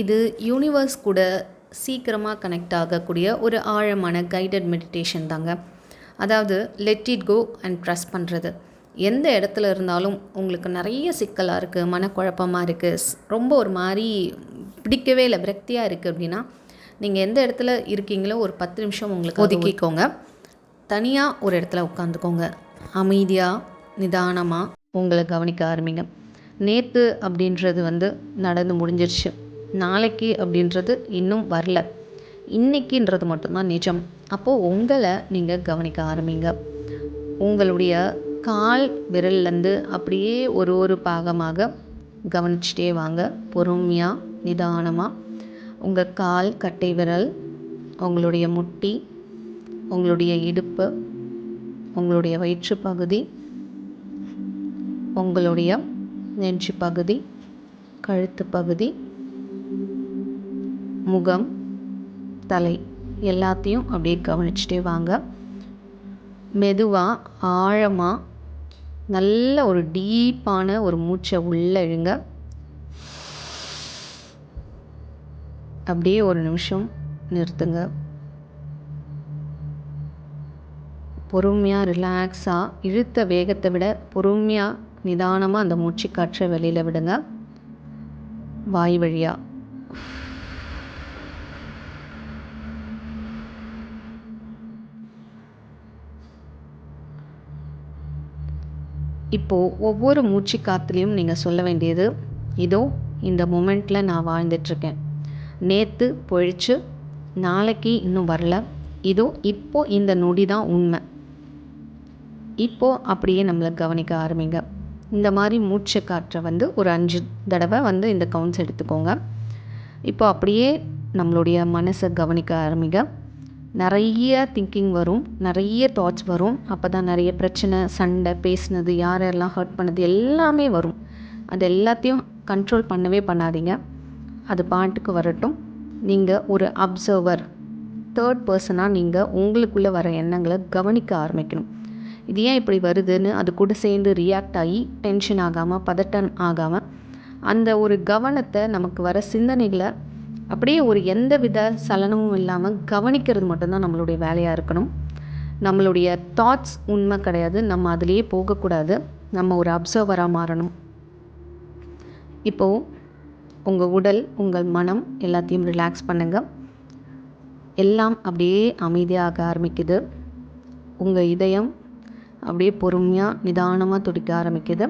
இது யூனிவர்ஸ் கூட சீக்கிரமாக கனெக்ட் ஆகக்கூடிய ஒரு ஆழமான கைடட் மெடிடேஷன் தாங்க. அதாவது let it go and trust பண்ணுறது. எந்த இடத்துல இருந்தாலும் உங்களுக்கு நிறைய சிக்கலாக இருக்குது, மனக்குழப்பமாக இருக்குது, ரொம்ப ஒரு மாதிரி பிடிக்கவே இல்லை, விரக்தியாக இருக்குது அப்படின்னா நீங்கள் எந்த இடத்துல இருக்கீங்களோ ஒரு 10 நிமிஷம் உங்களுக்கு ஒதுக்கிக்கோங்க. தனியாக ஒரு இடத்துல உட்காந்துக்கோங்க. அமைதியாக நிதானமாக உங்களை கவனிக்க ஆரம்பிங்க. நேற்று அப்படின்றது நடந்து முடிஞ்சிருச்சு. நாளைக்கு அப்படின்றது இன்னும் வரல. இன்றைக்கின்றது மட்டும்தான் நிஜம். அப்போது உங்களை நீங்கள் கவனிக்க ஆரம்பிங்க. உங்களுடைய கால் விரல்லேருந்து அப்படியே ஒரு ஒரு பாகமாக கவனிச்சிட்டே வாங்க. பொறுமையாக நிதானமாக உங்கள் கால் கட்டை விரல், உங்களுடைய முட்டி, உங்களுடைய இடுப்பு, உங்களுடைய வயிற்று பகுதி, உங்களுடைய நெஞ்சு பகுதி, கழுத்து பகுதி, முகம், தலை எல்லாத்தையும் அப்படியே கவனிச்சிட்டே வாங்க. மெதுவாக ஆழமாக நல்ல ஒரு டீப்பான ஒரு மூச்சை உள்ளே இழுங்க. அப்படியே ஒரு நிமிஷம் நிறுத்துங்க. பொறுமையாக ரிலாக்ஸாக இழுத்த வேகத்தை விட பொறுமையாக நிதானமாக அந்த மூச்சு காற்றை வெளியில் விடுங்க. வாய் வழியாக. இப்போது ஒவ்வொரு மூச்சு காற்றுலையும் நீங்கள் சொல்ல வேண்டியது, இதோ இந்த மொமெண்ட்டில் நான் வாழ்ந்துட்டுருக்கேன், நேற்று போயிடுச்சு, நாளைக்கு இன்னும் வரல, இதோ இப்போது இந்த நொடி தான் உண்மை. இப்போது அப்படியே நம்மளை கவனிக்க ஆரம்பிங்க. இந்த மாதிரி மூச்சு காற்றை ஒரு 5 தடவை இந்த கவுண்ட்ஸ் எடுத்துக்கோங்க. இப்போ அப்படியே நம்மளுடைய மனசை கவனிக்க ஆரம்பிங்க. நிறைய திங்கிங் வரும், நிறைய தாட்ஸ் வரும். அப்போ தான் நிறைய பிரச்சனை, சண்டை, பேசினது, யாரெல்லாம் ஹர்ட் பண்ணது எல்லாமே வரும். அது எல்லாத்தையும் கண்ட்ரோல் பண்ணவே பண்ணாதீங்க. அது பாட்டுக்கு வரட்டும். நீங்கள் ஒரு அப்சர்வர், தேர்ட் பர்சனாக நீங்கள் உங்களுக்குள்ளே வர எண்ணங்களை கவனிக்க ஆரம்பிக்கணும். இது ஏன் இப்படி வருதுன்னு அது கூட சேர்ந்து ரியாக்ட் ஆகி டென்ஷன் ஆகாமல், பதட்டம் ஆகாமல், அந்த ஒரு கவனத்தை நமக்கு வர சிந்தனைகளை அப்படியே ஒரு எந்த வித சலனமும் இல்லாமல் கவனிக்கிறது மட்டும்தான் நம்மளுடைய வேலையாக இருக்கணும். நம்மளுடைய தாட்ஸ் உண்மை கிடையாது. நம்ம அதிலேயே போகக்கூடாது. நம்ம ஒரு அப்சர்வராக மாறணும். இப்போது உங்கள் உடல், உங்கள் மனம் எல்லாத்தையும் ரிலாக்ஸ் பண்ணுங்கள். எல்லாம் அப்படியே அமைதியாக ஆரம்பிக்குது. உங்கள் இதயம் அப்படியே பொறுமையாக நிதானமாக துடிக்க ஆரம்பிக்குது.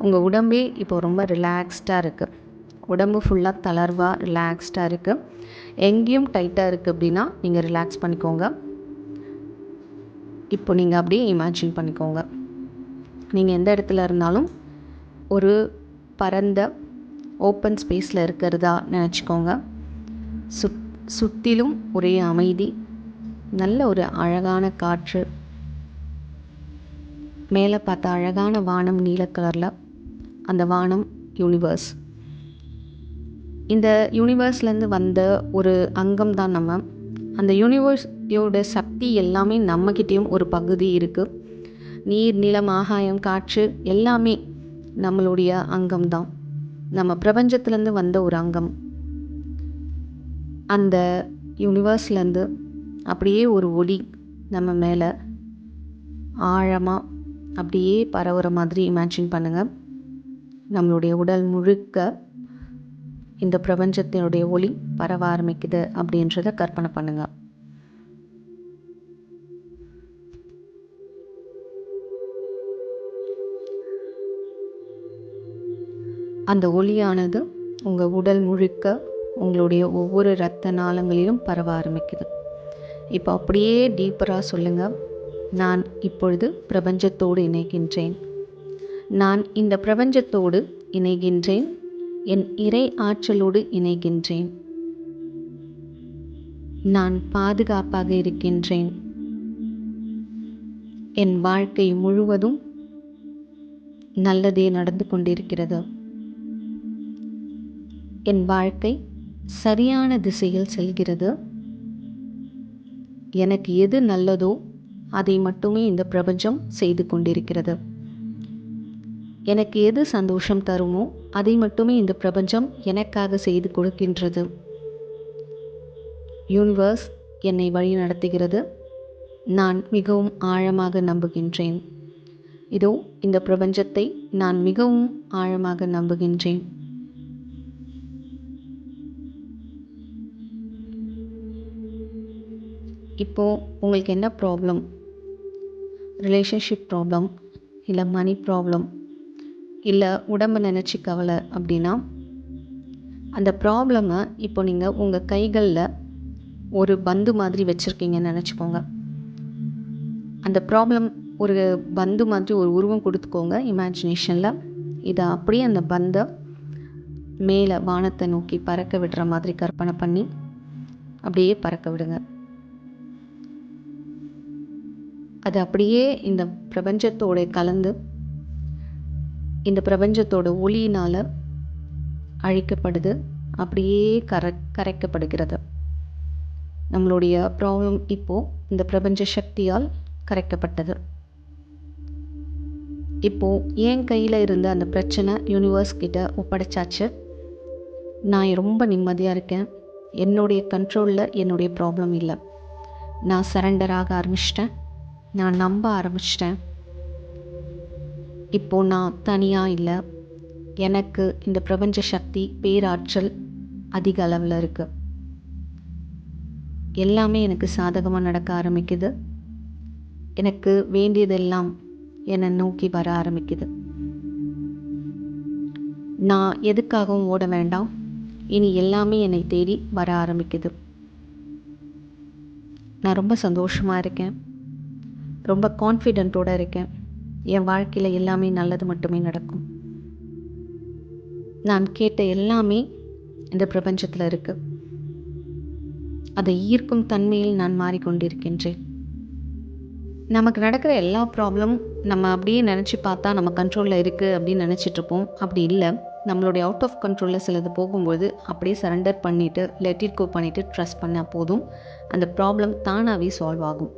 உங்கள் உடம்பே இப்போ ரொம்ப ரிலாக்ஸ்டாக இருக்குது. உடம்பு ஃபுல்லாக தளர்வாக ரிலாக்ஸ்டாக இருக்குது. எங்கேயும் டைட்டாக இருக்குது அப்படின்னா நீங்கள் ரிலாக்ஸ் பண்ணிக்கோங்க. இப்போ நீங்கள் அப்படியே இமேஜின் பண்ணிக்கோங்க, நீங்கள் எந்த இடத்துல இருந்தாலும் ஒரு பரந்த ஓப்பன் ஸ்பேஸில் இருக்கிறதா நினச்சிக்கோங்க. சுற்றிலும் ஒரே அமைதி, நல்ல ஒரு அழகான காற்று, மேலே பார்த்த அழகான வானம் நீல கலரில். அந்த வானம் யூனிவர்ஸ். இந்த யூனிவர்ஸ்லேருந்து வந்த ஒரு அங்கம் தான் நம்ம. அந்த யூனிவர்ஸோட சக்தி எல்லாமே நம்மக்கிட்டேயும் ஒரு பகுதி இருக்குது. நீர், நிலம், ஆகாயம், காற்று எல்லாமே நம்மளுடைய அங்கம் தான். நம்ம பிரபஞ்சத்துலேருந்து வந்த ஒரு அங்கம். அந்த யூனிவர்ஸ்லேருந்து அப்படியே ஒரு ஒளி நம்ம மேலே ஆழமாக அப்படியே பரவுற மாதிரி இமேஜின் பண்ணுங்கள். நம்மளுடைய உடல் முழுக்க இந்த பிரபஞ்சத்தினுடைய ஒளி பரவ ஆரம்பிக்குது அப்படின்றத கற்பனை பண்ணுங்க. அந்த ஒளியானது உங்கள் உடல் முழுக்க உங்களுடைய ஒவ்வொரு இரத்த நாளங்களிலும் பரவ ஆரம்பிக்குது. இப்போ அப்படியே டீப்பராக சொல்லுங்கள், நான் இப்பொழுது பிரபஞ்சத்தோடு இணைகின்றேன். நான் இந்த பிரபஞ்சத்தோடு இணைகின்றேன். என் இறை ஆற்றலோடு இணைகின்றேன். நான் பாதுகாப்பாக இருக்கின்றேன். என் வாழ்க்கை முழுவதும் நல்லதே நடந்து கொண்டிருக்கிறது. என் வாழ்க்கை சரியான திசையில் செல்கிறது. எனக்கு எது நல்லதோ அதை மட்டுமே இந்த பிரபஞ்சம் செய்து கொண்டிருக்கிறது. எனக்கு எது சந்தோஷம் தருமோ அதை மட்டுமே இந்த பிரபஞ்சம் எனக்காக செய்து கொடுக்கின்றது. யூனிவர்ஸ் என்னை வழி நடத்துகிறது. நான் மிகவும் ஆழமாக நம்புகின்றேன். இதோ இந்த பிரபஞ்சத்தை நான் மிகவும் ஆழமாக நம்புகின்றேன். இப்போது உங்களுக்கு என்ன ப்ராப்ளம்? ரிலேஷன்ஷிப் ப்ராப்ளம், இல்லை மணி ப்ராப்ளம், இல்லை உடம்பை நினச்சி கவலை அப்படின்னா, அந்த ப்ராப்ளமை இப்போ நீங்கள் உங்கள் கைகளில் ஒரு பந்து மாதிரி வச்சுருக்கீங்கன்னு நினச்சிக்கோங்க. அந்த ப்ராப்ளம் ஒரு பந்து மாதிரி ஒரு உருவம் கொடுத்துக்கோங்க இமேஜினேஷனில். இதை அப்படியே அந்த பந்தை மேலே வானத்தை நோக்கி பறக்க விடுற மாதிரி கற்பனை பண்ணி அப்படியே பறக்க விடுங்க. அது அப்படியே இந்த பிரபஞ்சத்தோட கலந்து இந்த பிரபஞ்சத்தோட ஒளியினால் அழிக்கப்படுது, அப்படியே கரைக்கப்படுகிறது. நம்மளுடைய ப்ராப்ளம் இப்போது இந்த பிரபஞ்ச சக்தியால் கரைக்கப்பட்டது. இப்போது என் கையில் இருந்த அந்த பிரச்சனை யூனிவர்ஸ் கிட்ட ஒப்படைச்சாச்சு. நான் ரொம்ப நிம்மதியாக இருக்கேன். என்னுடைய கண்ட்ரோலில் என்னுடைய ப்ராப்ளம் இல்லை. நான் சரண்டர் ஆக ஆரம்பிச்சிட்டேன். நான் நம்ப ஆரம்பிச்சிட்டேன். இப்போது நான் தனியாக இல்லை. எனக்கு இந்த பிரபஞ்ச சக்தி, பேராற்றல் அதிக அளவில் இருக்குது. எல்லாமே எனக்கு சாதகமாக நடக்க ஆரம்பிக்குது. எனக்கு வேண்டியதெல்லாம் என்னை நோக்கி வர ஆரம்பிக்குது. நான் எதுக்காகவும் ஓட வேண்டாம். இனி எல்லாமே என்னை தேடி வர ஆரம்பிக்குது. நான் ரொம்ப சந்தோஷமாக இருக்கேன். ரொம்ப கான்ஃபிடென்ட்டோடு இருக்கேன். என் வாழ்க்கையில் எல்லாமே நல்லது மட்டுமே நடக்கும். நான் கேட்ட எல்லாமே இந்த பிரபஞ்சத்தில் இருக்குது. அதை ஈர்க்கும் தன்மையில் நான் மாறிக்கொண்டிருக்கின்றேன். நமக்கு நடக்கிற எல்லா ப்ராப்ளமும் நம்ம அப்படியே நினச்சி பார்த்தா நம்ம கண்ட்ரோலில் இருக்குது அப்படின்னு நினச்சிட்ருப்போம். அப்படி இல்லை, நம்மளுடைய அவுட் ஆஃப் கண்ட்ரோலில் சிலது போகும்போது அப்படியே சரண்டர் பண்ணிவிட்டு லெட் இட் கோ பண்ணிவிட்டு ட்ரஸ்ட் பண்ணால் போதும், அந்த ப்ராப்ளம் தானாகவே சால்வ் ஆகும்.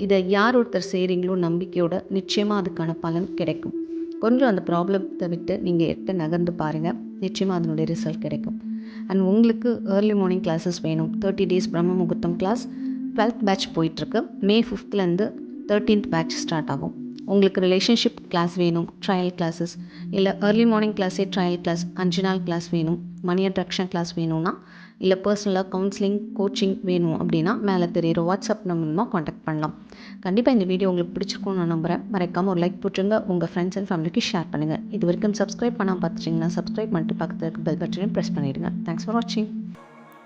இதை யார் ஒருத்தர் செய்கிறீங்களோ நம்பிக்கையோட நிச்சயமாக அதுக்கான பலன் கிடைக்கும். கொஞ்சம் அந்த ப்ராப்ளத்தை விட்டு நீங்கள் எட்ட நகர்ந்து பாருங்கள், நிச்சயமாக அதனுடைய ரிசல்ட் கிடைக்கும். அண்ட் உங்களுக்கு ஏர்லி மார்னிங் கிளாஸஸ் வேணும். 30 days பிரம்ம முகூர்த்தம் கிளாஸ் 12th பேட்ச் போயிட்டுருக்கு. May 5th 13th batch start ஆகும். உங்களுக்கு ரிலேஷன்ஷிப் கிளாஸ் வேணும், ட்ரையல் கிளாஸஸ், இல்லை ஏர்லி மார்னிங் கிளாஸே ட்ரையல் கிளாஸ் 5 நாள் கிளாஸ் வேணும், மணி அட்ராக்ஷன் கிளாஸ் வேணும்னா, இல்லை பர்சனலாக கவுன்சிலிங் கோச்சிங் வேணும் அப்படின்னா மேலே தெரியுற வாட்ஸ்அப் நம்பர் காண்டாக்ட் பண்ணலாம். கண்டிப்பாக இந்த வீடியோ உங்களுக்கு பிடிச்சிருக்கும்னு நான் நம்புகிறேன். மறக்காமல் ஒரு லைக் போட்டுருங்க. உங்கள் ஃப்ரெண்ட்ஸ் அண்ட் ஃபேமிலிக்கு ஷேர் பண்ணுங்கள். இது வரைக்கும் சப்ஸ்கிரைப் பண்ணால் பார்த்துட்டிங்கன்னா சப்ஸ்கிரைப் பண்ணிட்டு பக்கத்தில் இருக்க பெல் பட்டனையும் ப்ரெஸ் பண்ணிவிடுங்க. தேங்க்ஸ் ஃபார் வாட்சிங்.